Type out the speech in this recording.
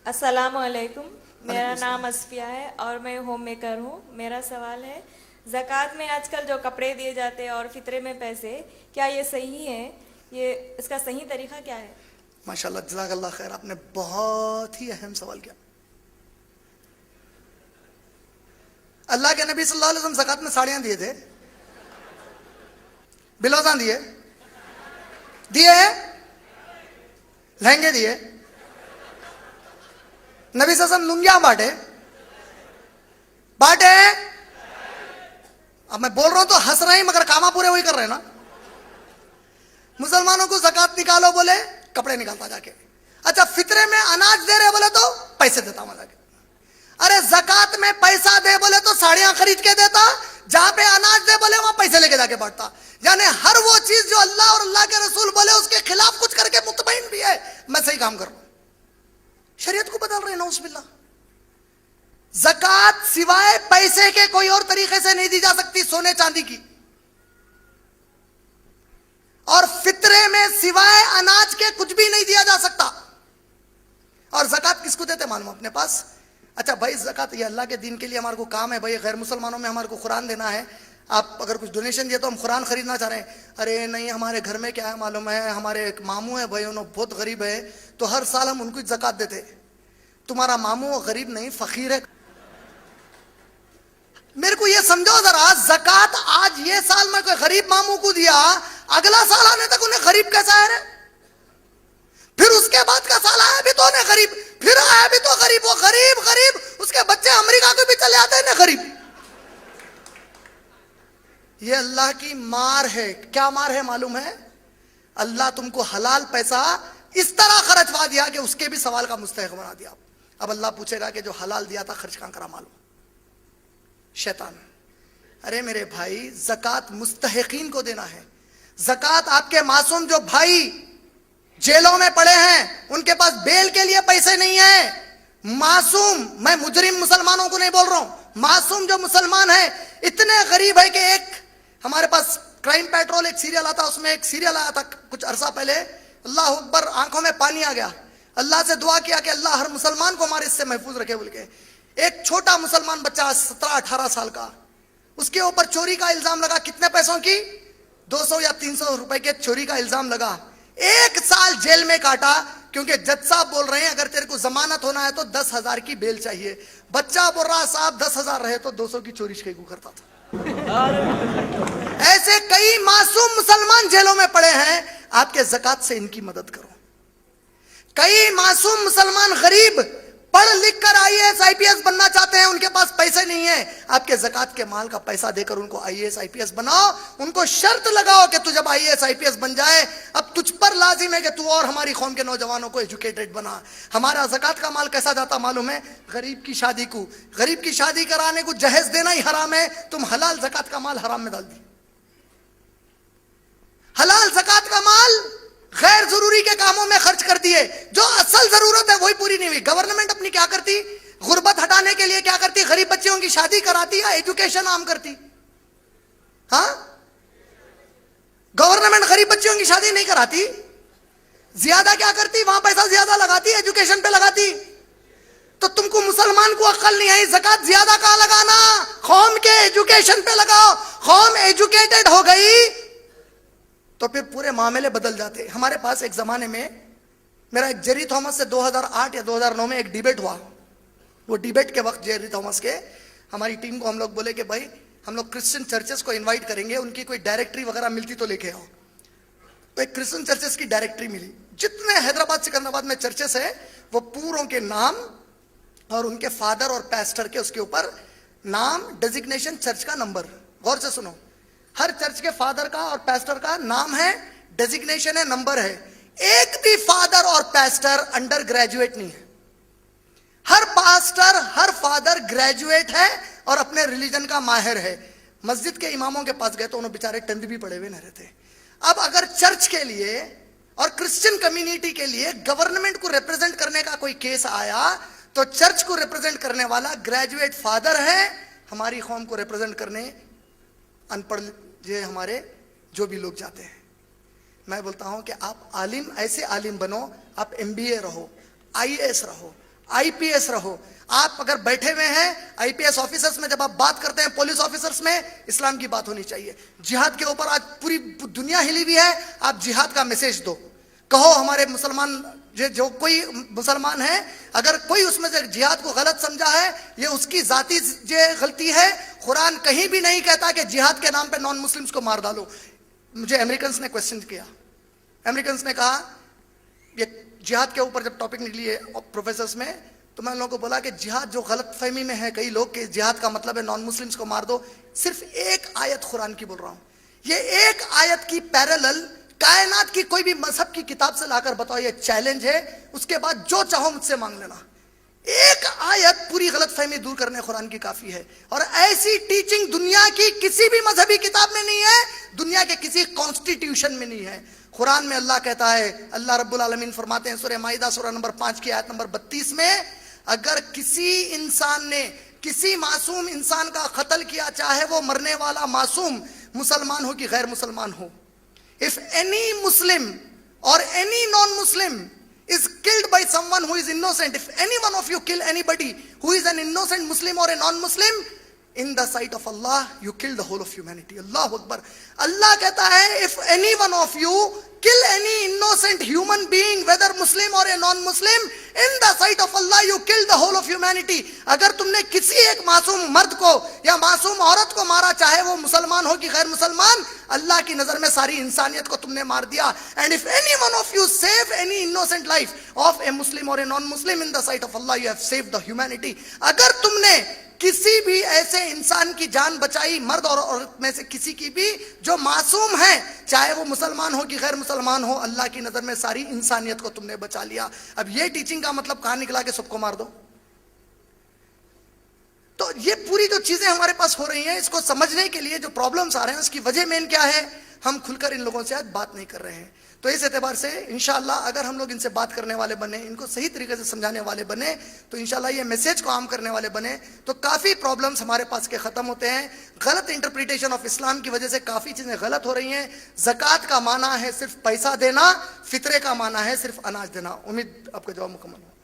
السلام علیکم، میرا نام اسفیہ ہے اور میں ہوم میکر ہوں۔ میرا سوال ہے، زکوٰۃ میں آج کل جو کپڑے دیے جاتے ہیں اور فطرے میں پیسے، کیا یہ صحیح ہے؟ اس کا صحیح طریقہ کیا ہے؟ ماشاءاللہ، جزاک اللہ خیر، آپ نے بہت ہی اہم سوال کیا۔ اللہ کے نبی صلی اللہ علیہ وسلم زکوٰۃ میں ساڑیاں دیے تھے، بلوزاں دیے لہنگے دیے، نبی صلی اللہ علیہ وسلم لنگیاں بانٹے۔ اب میں بول رہا ہوں تو ہنس رہے ہیں، مگر کاما پورے وہی کر رہے ہیں نا۔ مسلمانوں کو زکوٰۃ نکالو بولے کپڑے نکالتا جا کے، اچھا فطرے میں اناج دے رہے بولے تو پیسے دیتا وہاں جا کے۔ ارے زکوٰۃ میں پیسہ دے بولے تو ساڑیاں خرید کے دیتا، جہاں پہ اناج دے بولے وہاں پیسے لے کے جا کے بانٹتا۔ یعنی ہر وہ چیز جو اللہ اور اللہ کے رسول بولے اس کے خلاف کچھ کر کے مطمئن بھی ہے میں صحیح کام کر رہا ہوں، شریعت کو بدل رہے ہیں، نعوذ باللہ۔ زکوٰۃ سوائے پیسے کے کوئی اور طریقے سے نہیں دی جا سکتی، سونے چاندی کی، اور فطرے میں سوائے اناج کے کچھ بھی نہیں دیا جا سکتا۔ اور زکوٰۃ کس کو دیتے معلوم اپنے پاس؟ اچھا بھائی زکوٰۃ یہ اللہ کے دین کے لیے ہمارے کو کام ہے، بھائی غیر مسلمانوں میں ہمارے کو قرآن دینا ہے، آپ اگر کچھ ڈونیشن دیے تو ہم قرآن خریدنا چاہ رہے ہیں۔ ارے نہیں، ہمارے گھر میں کیا ہے معلوم ہے، ہمارے ایک ماموں ہے بھائی، انہوں بہت غریب ہے، تو ہر سال ہم ان کو زکوٰۃ دیتے۔ تمہارا ماموں غریب نہیں، فقیر ہے۔ میرے کو یہ سمجھو ذرا، زکوٰۃ آج یہ سال میں کوئی غریب ماموں کو دیا، اگلا سال آنے تک انہیں غریب کیسا ہے؟ پھر اس کے بعد کا سال آیا بھی تو انہیں غریب، پھر آیا بھی تو غریب، وہ غریب، اس کے بچے امریکہ کو بھی چلے آتے ہیں غریب۔ یہ اللہ کی مار ہے۔ کیا مار ہے معلوم ہے؟ اللہ تم کو حلال پیسہ اس طرح خرچوا دیا کہ اس کے بھی سوال کا مستحق بنا دیا۔ اب اللہ پوچھے گا کہ جو حلال دیا تھا خرچ کہاں کرا؟ معلوم شیطان۔ ارے میرے بھائی، زکوٰۃ مستحقین کو دینا ہے۔ زکوٰۃ آپ کے معصوم جو بھائی جیلوں میں پڑے ہیں، ان کے پاس بیل کے لیے پیسے نہیں ہیں، معصوم، میں مجرم مسلمانوں کو نہیں بول رہا ہوں، معصوم جو مسلمان ہیں اتنے غریب ہے کہ ایک ہمارے پاس کرائم پیٹرول ایک سیریل آتا، اس میں ایک سیریل آیا تھا کچھ عرصہ پہلے، اللہ اکبر، آنکھوں میں پانی آ گیا، اللہ سے دعا کیا کہ اللہ ہر مسلمان کو ہمارے اس سے محفوظ رکھے بول کے۔ ایک چھوٹا مسلمان بچہ 17-18 سال کا، اس کے اوپر چوری کا الزام لگا، کتنے پیسوں کی؟ 200 یا 300 روپے کے چوری کا الزام لگا۔ 1 سال جیل میں کاٹا، کیونکہ جج صاحب بول رہے ہیں اگر تیرے کو ضمانت ہونا ہے تو 10,000 کی بیل چاہیے۔ بچہ بول رہا صاحب 10,000 رہے تو 200 کی چوری شکو کرتا تھا۔ ایسے کئی معصوم مسلمان جیلوں میں پڑے ہیں، آپ کے زکوٰۃ سے ان کی مدد کرو۔ کئی معصوم مسلمان غریب پڑھ لکھ کر IAS IPS بننا چاہتے ہیں، ان کے پاس پیسے نہیں ہیں، آپ کے زکوٰۃ کے مال کا پیسہ دے کر ان کو IAS IPS بناؤ۔ ان کو شرط لگاؤ کہ تو جب IAS IPS بن جائے اب تجھ پر لازم ہے کہ تو اور ہماری قوم کے نوجوانوں کو ایجوکیٹڈ بنا۔ ہمارا زکوٰۃ کا مال کیسا جاتا معلوم ہے؟ غریب کی شادی کو، غریب کی شادی کرانے کو جہیز دینا ہی حرام ہے، تم حلال زکوٰۃ کا مال حرام میں ڈال دی۔ حلال زکوٰۃ کا مال غیر ضروری کے کاموں میں خرچ کر دیے، جو اصل ضرورت ہے وہی پوری نہیں ہوئی۔ گورنمنٹ اپنی کیا کرتی؟ غربت ہٹانے کے لیے کیا کرتی؟ غریب بچیوں کی شادی کراتی یا ایجوکیشن عام کرتی؟ ہاں، گورنمنٹ غریب بچیوں کی شادی نہیں کراتی، زیادہ کیا کرتی؟ وہاں پیسہ زیادہ لگاتی، ایجوکیشن پہ لگاتی۔ تو تم کو مسلمان کو عقل نہیں آئی، زکوٰۃ زیادہ کہاں لگانا؟ قوم کے ایجوکیشن پہ لگاؤ۔ قوم ایجوکیٹڈ ہو گئی تو پھر پورے معاملے بدل جاتے۔ ہمارے پاس ایک زمانے میں میرا ایک جیری تھامس سے 2008 یا 2009 میں ایک ڈیبیٹ ہوا۔ وہ ڈیبیٹ کے وقت جیری تھامس کے ہماری ٹیم کو ہم لوگ بولے کہ بھائی ہم لوگ کرسچن چرچز کو انوائٹ کریں گے، ان کی کوئی ڈائریکٹری وغیرہ ملتی تو لے کے آؤ۔ تو ایک کرسچن چرچز کی ڈائریکٹری ملی، جتنے حیدرآباد سکندرآباد میں چرچز ہیں وہ پوروں کے نام اور ان کے فادر اور پیسٹر کے اس کے اوپر نام، ڈیزگنیشن، چرچ کا نمبر۔ غور سے سنو، ہر چرچ کے فادر کا اور پیسٹر کا نام ہے، ڈیزگنیشن ہے، نمبر ہے۔ ایک بھی فادر اور پیسٹر انڈر گریجویٹ نہیں ہے۔ ہر پاسٹر، ہر فادر گریجویٹ ہے اور اپنے ریلیجن کا ماہر ہے۔ مسجد کے اماموں کے پاس گئے تو انہوں بیچارے ٹند بھی پڑے ہوئے نہ رہتے۔ اب اگر چرچ کے لیے اور کرسچن کمیونٹی کے لیے گورنمنٹ کو ریپرزینٹ کرنے کا کوئی کیس آیا تو چرچ کو ریپرزینٹ کرنے والا گریجویٹ فادر ہے، ہماری قوم کو ریپرزینٹ کرنے ان پڑھ یہ ہمارے جو بھی لوگ جاتے ہیں۔ میں بولتا ہوں کہ آپ عالم، ایسے عالم بنو، آپ MBA رہو، IAS رہو، IPS رہو. آپ اگر بیٹھے ہوئے ہیں IPS آفیسرز میں، جب آپ بات کرتے ہیں پولیس آفیسرز میں، اسلام کی بات ہونی چاہیے. جہاد کے اوپر آج پوری دنیا ہلی ہوئی ہے، آپ جہاد کا میسج دو. کہو ہمارے مسلمان جو کوئی مسلمان ہے، اگر کوئی اس میں سے جہاد کو غلط سمجھا ہے، یہ اس کی ذاتی غلطی ہے. قرآن کہیں بھی نہیں کہتا کہ جہاد کے نام پہ نان مسلمز کو مار ڈالو. مجھے امریکنز نے کویسچن کیا، امریکنز نے کہا، یہ جہاد کے اوپر جب ٹاپک نکلی ہے پروفیسرز میں، تو میں ان لوگوں کو بولا کہ جہاد جو غلط فہمی میں ہے کئی لوگ کہ جہاد کا مطلب ہے نان مسلمز کو مار دو، صرف ایک آیت قرآن کی بول رہا ہوں. یہ ایک آیت کی پیرالل کائنات کی کوئی بھی مذہب کی کتاب سے لا کر بتاؤ، یہ چیلنج ہے. اس کے بعد جو چاہو مجھ سے مانگ لینا. ایک آیت پوری غلط فہمی دور کرنے قرآن کی کافی ہے. اور ایسی ٹیچنگ دنیا کی کسی بھی مذہبی کتاب میں نہیں ہے، دنیا کے کسی کانسٹیٹیوشن میں نہیں ہے. قرآن میں اللہ کہتا ہے، اللہ رب العالمین فرماتے ہیں سورہ مائدہ سورہ نمبر 5 کی آیت نمبر 32 میں، اگر کسی انسان نے کسی معصوم انسان کا قتل کیا، چاہے وہ مرنے والا معصوم مسلمان ہو کہ غیر مسلمان ہو، if any Muslim or any non-Muslim is killed by someone who is innocent, if any one of you kill anybody who is an innocent Muslim or a non-Muslim, in the sight of Allah you kill the whole of humanity. Allahu Akbar. Allah kehta hai, if any one of you kill any innocent human being, whether Muslim or a non-Muslim, in the sight of Allah you kill the whole of humanity. اگر تم نے کسی ایک معصوم مرد کو یا معصوم عورت کو مارا، چاہے وہ مسلمان ہو کہ غیر مسلمان، اللہ کی نظر میں ساری انسانیت کو تم نے مار دیا. And if any one of you save any innocent life of a Muslim or a non-Muslim, in the sight of Allah you have saved the humanity. اگر تم نے کسی بھی ایسے انسان کی جان بچائی، مرد اور عورت میں سے کسی کی بھی جو معصوم ہے، چاہے وہ مسلمان ہو کہ غیر مسلمان ہو، اللہ کی نظر میں ساری انسانیت کو تم نے بچا لیا. اب یہ ٹیچنگ کا مطلب کہاں نکلا کہ سب کو مار دو؟ تو یہ پوری جو چیزیں ہمارے پاس ہو رہی ہیں، اس کو سمجھنے کے لیے جو پرابلمس آ رہے ہیں، اس کی وجہ مین کیا ہے؟ ہم کھل کر ان لوگوں سے آج بات نہیں کر رہے ہیں. تو اس اعتبار سے انشاءاللہ اگر ہم لوگ ان سے بات کرنے والے بنے، ان کو صحیح طریقے سے سمجھانے والے بنے، تو انشاءاللہ یہ میسیج کو عام کرنے والے بنے، تو کافی پرابلمس ہمارے پاس کے ختم ہوتے ہیں. غلط انٹرپریٹیشن آف اسلام کی وجہ سے کافی چیزیں غلط ہو رہی ہیں. زکوٰۃ کا معنی ہے صرف پیسہ دینا، فطرے کا معنی ہے صرف اناج دینا. امید آپ کا جواب مکمل ہو.